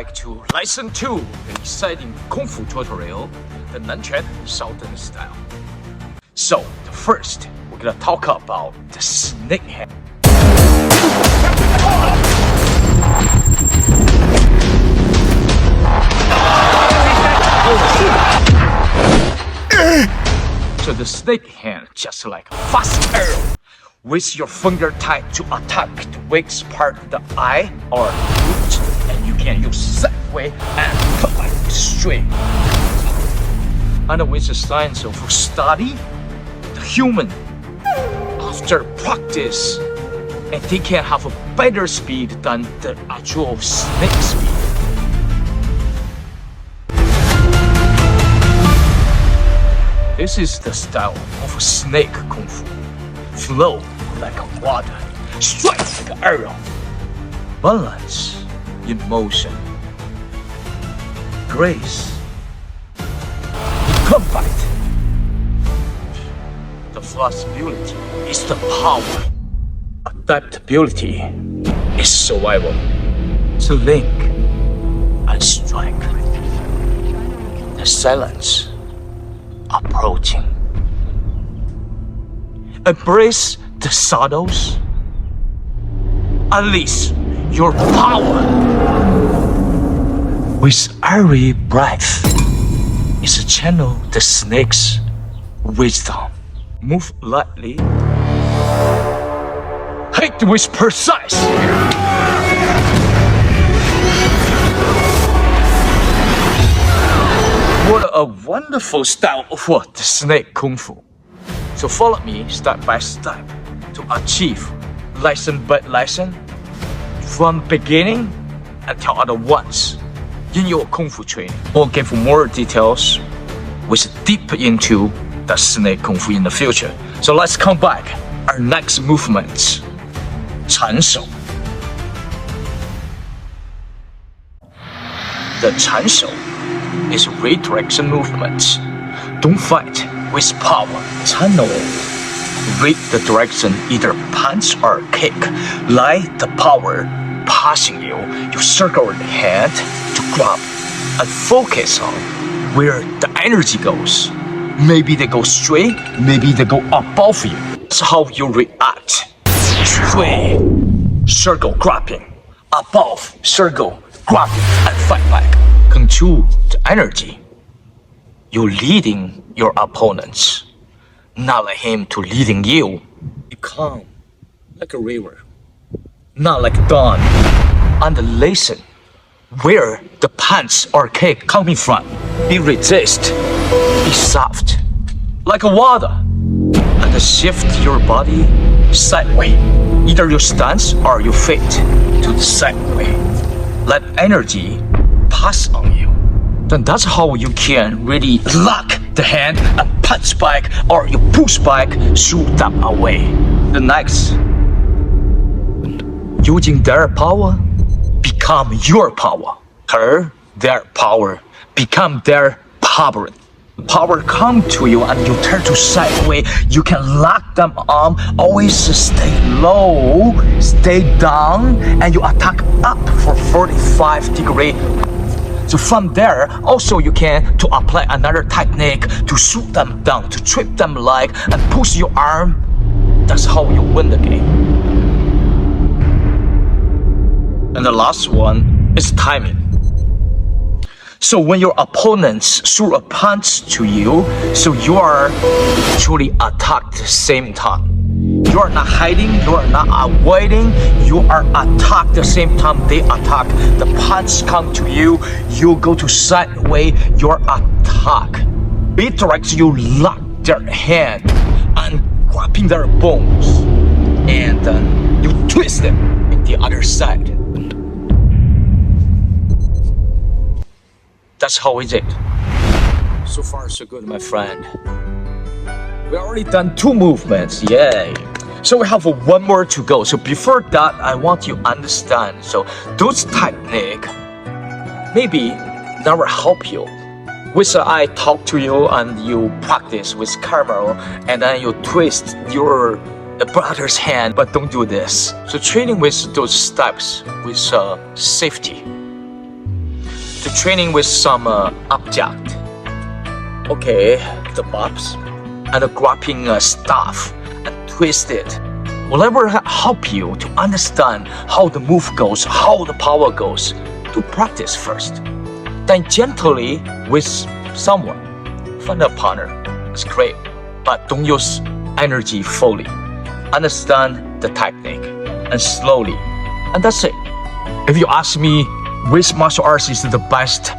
back to Lesson 2, the exciting Kung Fu tutorial, the Nanquan Southern style. So, first, we're gonna talk about the snake hand. So the snake hand, just like a fast arrow, with your finger tied to attack the weak part of the eye or root, and you can use that way and cut like straight. And with the science of study, the human, after practice, and they can have a better speed than the actual snake speed. This is the style of snake kung fu. Flow like a water, strike like an arrow. Balance in motion. Grace in combat. The flexibility is the power. Adaptability is survival. To link and strike. The silence approaching. Embrace the shadows. Unleash your power. With every breath is a channel the snake's wisdom. Move lightly. Hit with precise. What a wonderful style for the snake kung fu. So follow me step by step to achieve lesson by lesson from beginning until advance in your kung fu training. We'll give more details with deep into the snake kung fu in the future. So let's come back. Our next movement, 缠手. The 缠手 is a redirection movement. Don't fight with power. Channel. Read the direction, either punch or kick. Like the power passing you, you circle the hand to grab and focus on where the energy goes. Maybe they go straight, maybe they go above you. That's how you react. Straight, circle grabbing, above, circle grabbing, and fight back. Control the energy. You're leading your opponents, not like him to leading you. Be calm, like a river, not like a dawn. And listen where the punch or kick coming from. Be resist, be soft, like a water, and shift your body sideways. Either your stance or your feet to the sideway. Let energy pass on you. Then that's how you can really lock the hand and punch back, or you push back, shoot them away. The next, using their power, become your power. Their power, become their power. Power come to you and you turn to sideways. You can lock them arm, always stay low, stay down, and you attack up for 45 degrees. So from there, also you can to apply another technique to shoot them down, to trip them leg and push your arm. That's how you win the game. And the last one is timing. So when your opponents shoot a punch to you, so you are truly attacked at the same time. You are not hiding, you are not avoiding, you are attacked the same time they attack. The punch come to you, you go to sideways, your attack. It directs you lock their hand and grabbing their bones. And then you twist them in the other side. That's how is it. So far so good, my friend. We already done 2 movements, yay. So we have one more to go. So before that, I want you to understand. So those technique maybe never help you. With I talk to you and you practice with camera and then you twist your brother's hand, but don't do this. So training with those steps with safety. to training with some object. Okay, the bobs and the grabbing stuff and twist it. Will ever help you to understand how the move goes, how the power goes. To practice first. Then gently with someone. Find a partner. It's great. But don't use energy fully. Understand the technique and slowly. And that's it. If you ask me which martial arts is the best,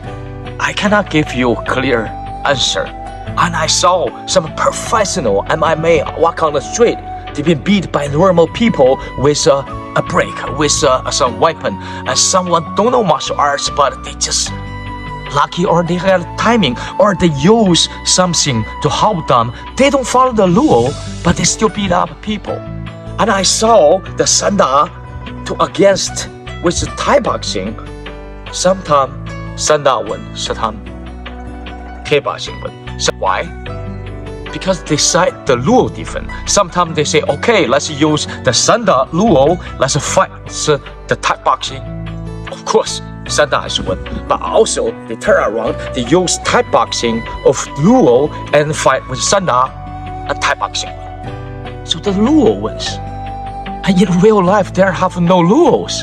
I cannot give you a clear answer. And I saw some professional MMA walk on the street. They've been beat by normal people with a break, with some weapon. And someone don't know martial arts, but they just lucky, or they have timing, or they use something to help them. They don't follow the rule, but they still beat up people. And I saw the Sanda to against with the Thai boxing. Sometimes Sanda win, sometimes K boxing win. So why? Because they cite the rule different. Sometimes they say, okay, let's use the Sanda rule, let's fight the Thai boxing. Of course, Sanda has won, but also they turn around, they use Thai boxing of rule and fight with Sanda and Thai boxing. So the rule wins. And in real life, there have no rules.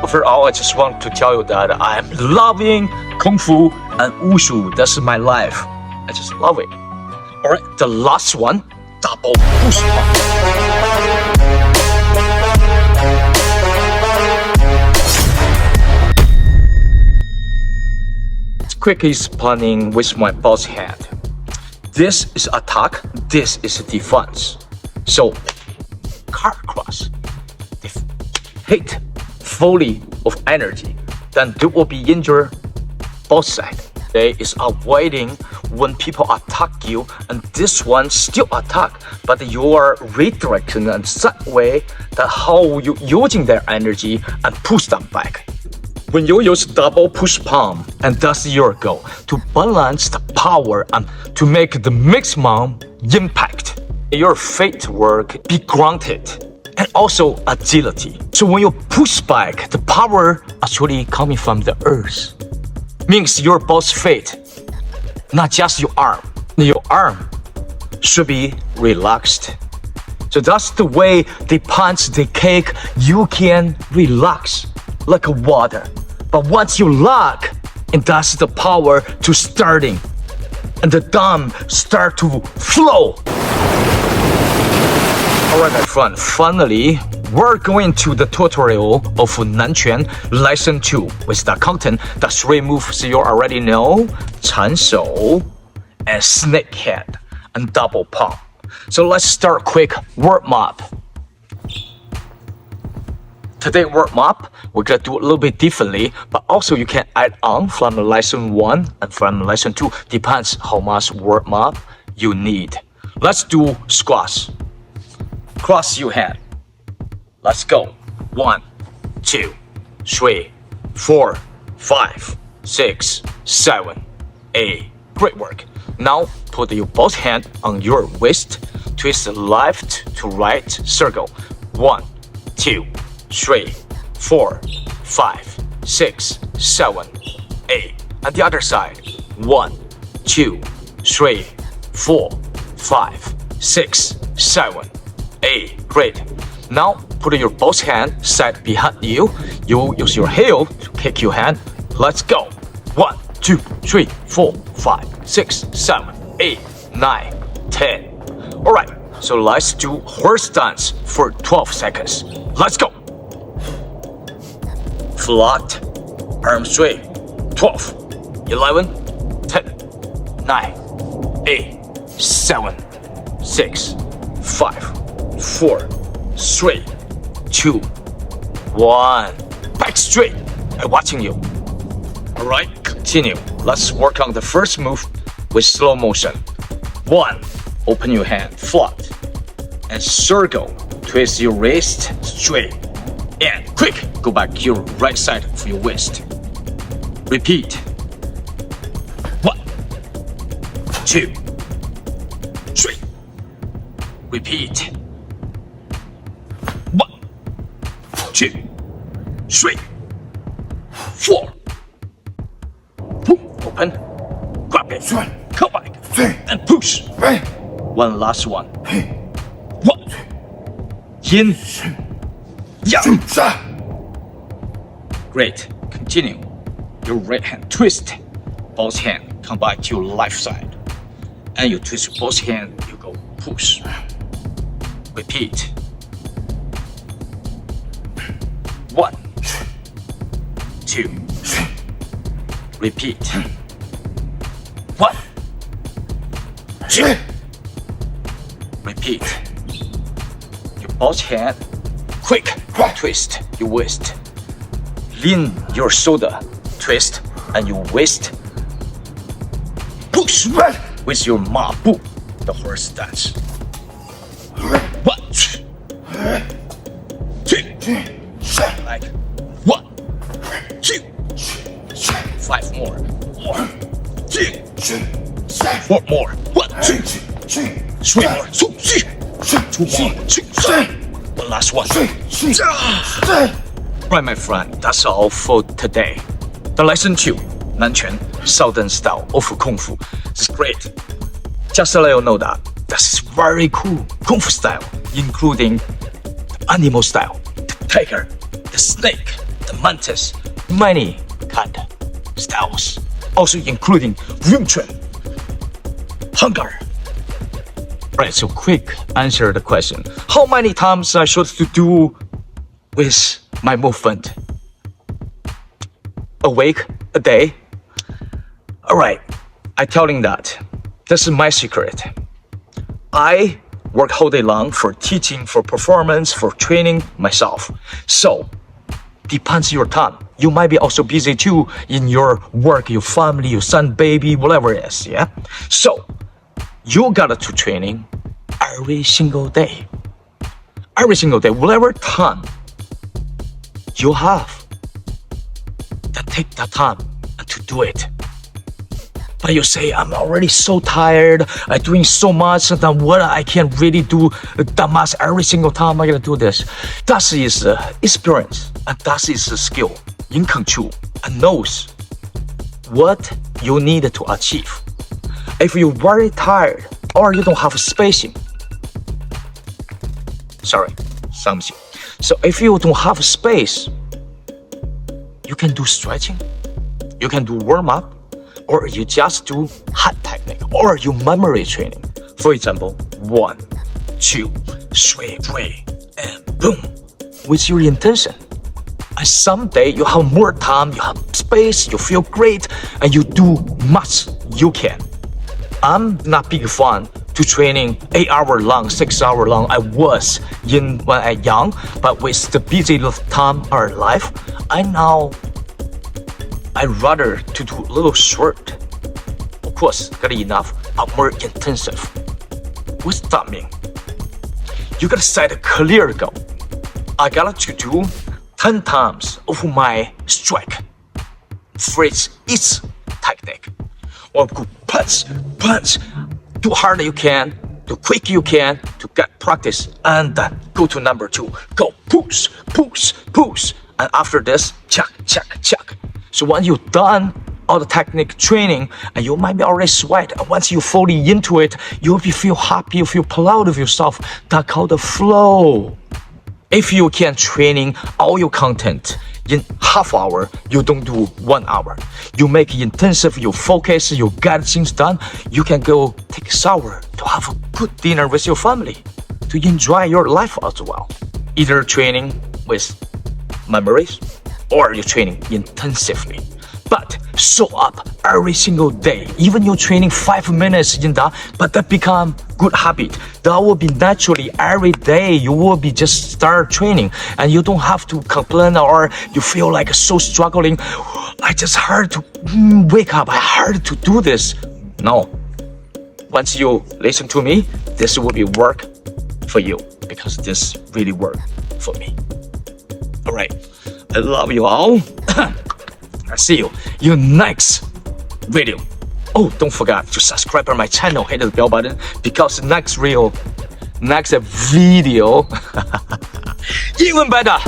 Overall, I just want to tell you that I'm loving Kung Fu and Wushu. That's my life. I just love it. Alright, the last one, double push pump. Quickly explaining with my both hand. This is attack, this is defense. So, card cross, they hit fully of energy, then they will be injured both sides. They is avoiding when people attack you, and this one still attack, but you are redirecting in such way that how you using their energy and push them back. When you use double push palm, and that's your goal, to balance the power and to make the maximum impact. Your feet work be grounded and also agility. So when you push back, the power actually coming from the earth. Means your both feet, not just your arm. Your arm should be relaxed. So that's the way they punch, they kick, you can relax like a water. But once you lock, and that's the power to starting, and the dam start to flow. Alright my friend, finally, we're going to the tutorial of Nanquan Lesson 2 with the content, the 3 moves you already know, 缠手, and snake head, and double palm. So let's start quick warm up. Today warm up, we're gonna do a little bit differently, but also you can add on from lesson 1 and from lesson 2, depends how much warm up you need. Let's do squats. Cross your hand. Let's go. 1, 2, 3, 4, 5, 6, 7, 8. Great work. Now put your both hand on your waist. Twist left to right circle. 1, 2, 3, 4, 5, 6, 7, 8. And the other side. 1, 2, 3, 4, 5, 6, 7, 8. Great. Now put your both hand side behind you. You use your heel to kick your hand. Let's go. 1, 2, 3, 4, 5, 6, 7, 8, 9, 10. Alright, so let's do horse stance for 12 seconds. Let's go. Flat, arm straight. 12, 11, 10, 9, 8, 7, 6, 5, 4, 3, 2, 1. Back straight. I'm watching you. Alright, continue. Let's work on the first move with slow motion. 1. Open your hand flat and circle. Twist your wrist straight. And quick, go back to your right side for your waist. Repeat. 1, 2, 3. Repeat. 1, 2, 3, 4, open, grab it, One, come back, two, and push. three, One last one. One. Yin. Yang. sir. Great. Continue. Your right hand twist. Both hand come back to your left side. And you twist both hand, you go push. Repeat. 1, 2. Repeat. 1, 2. Repeat. Your both hand, quick twist your waist. Lean your shoulder, twist, and your waist. Push with your ma bu, the horse dance. 1, 2, like 1, 2, 5 more. 1, 2, 4 more. 1, 2, 3 more. 2 more. 2. One last one. Right, my friend, that's all for today. The lesson 2, Nanquan Southern style of Kung Fu. It's great. Just to let you know that that's very cool Kung Fu style, including the animal style, the tiger, the snake, the mantis, many kind of styles. Also including Wing Chun, Hunger. Right, so quick answer the question. How many times I should do with my movement? A week? A day? Alright, I telling that. This is my secret. I work whole day long for teaching, for performance, for training myself. So, depends your time. You might be also busy too in your work, your family, your son, baby, whatever it is, yeah? So, you gotta do training every single day. Every single day, whatever time you have, then take that time and to do it. But you say, I'm already so tired, I'm doing so much, then what I can't really do that much every single time I gotta do this. That is experience, and that is a skill in control, and knows what you need to achieve. If you're very tired, or you don't have spacing, something. So if you don't have space, you can do stretching, you can do warm up, or you just do hand technique, or you memory training. For example, 1, 2, 3, and boom, with your intention. And someday you have more time, you have space, you feel great, and you do much you can. I'm not big fan to training 8 hour long, 6 hour long. I was when I young, but with the busy time or life, I'd rather to do a little short. Of course, got enough, but more intensive. What's that mean? You gotta set a clear goal. I got to do 10 times of my strike. Phrase each technique. Or go punch, do hard you can, do quick you can to get practice, and then go to number 2. Go push, and after this, check. So when you're done all the technique training, and you might be already sweat, and once you fully into it, you'll feel happy, you feel proud of yourself. That's called the flow. If you can training all your content in half hour, you don't do 1 hour. You make it intensive, you focus, you get things done, you can go take a shower to have a good dinner with your family, to enjoy your life as well. Either training with memories, or you're training intensively. But show up every single day. Even you're training 5 minutes in that, but that become good habit. That will be naturally every day. You will be just start training, and you don't have to complain or you feel like so struggling. I just hard to wake up. I hard to do this. No. Once you listen to me, this will be work for you, because this really work for me. All right. I love you all. I'll see you in next video. Oh, don't forget to subscribe to my channel, hit the bell button, because next video, even better.